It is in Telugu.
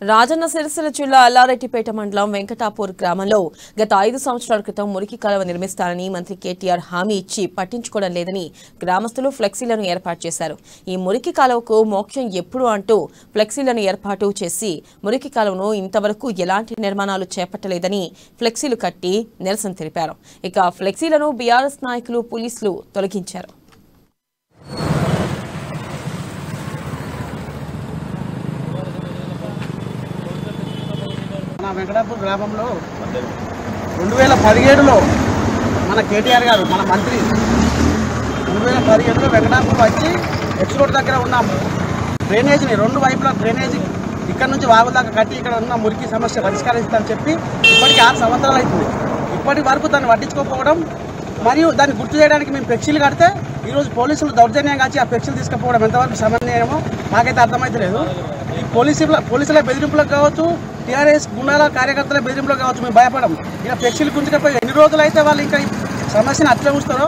రాజన్న సిరిసిల్ల జిల్లా అల్లారెడ్డిపేట మండలం వెంకటాపూర్ గ్రామంలో గత 5 సంవత్సరాల క్రితం మురికి కాలువ నిర్మిస్తారని మంత్రి కేటీఆర్ హామీ ఇచ్చి పట్టించుకోవడం లేదని గ్రామస్తులు ఫ్లెక్సీలను ఏర్పాటు చేశారు. ఈ మురికి కాలువకు మోక్షం ఎప్పుడు అంటూ ఫ్లెక్సీలను ఏర్పాటు చేసి మురికి కాలువను ఇంతవరకు ఎలాంటి నిర్మాణాలు చేపట్టలేదని ఫ్లెక్సీలు కట్టి నిరసన తెలిపారు. ఇక ఫ్లెక్సీలను బీఆర్ఎస్ నాయకులు పోలీసులు తొలగించారు. వెంకటాపూర్ గ్రామంలో 2017లో మన కేటీఆర్ గారు మన మంత్రి 2017లో వెంకటాపూర్ వచ్చి ఎక్స్ రోడ్ దగ్గర ఉన్న డ్రైనేజీని 2 వైపుల డ్రైనేజీ ఇక్కడ నుంచి వాగు దాకా కట్టి ఇక్కడ ఉన్న మురికి సమస్య పరిష్కరిస్తామని చెప్పి ఇప్పటికి 6 సంవత్సరాలు అవుతుంది. ఇప్పటి వరకు దాన్ని పట్టించుకోకపోవడం మరియు దాన్ని గుర్తు చేయడానికి మేము ఫ్లెక్సీలు కడితే ఈరోజు పోలీసులు దౌర్జన్యంగా వచ్చి ఆ ఫ్లెక్సీలు తీసుకుపోవడం ఎంతవరకు సమన్వయమో మాకైతే అర్థమైతలేదు. ఈ పోలీసుల బెదిరింపులకు కావచ్చు, టీఆర్ఎస్ గుండాల కార్యకర్తల బెదిరింపులకు కావచ్చు మేము భయపడం. ఇలా ఫ్లెక్సీలు గుంజుకపోయి ఎన్ని రోజులు అయితే వాళ్ళు ఇంకా సమస్యను అట్లా చూస్తారో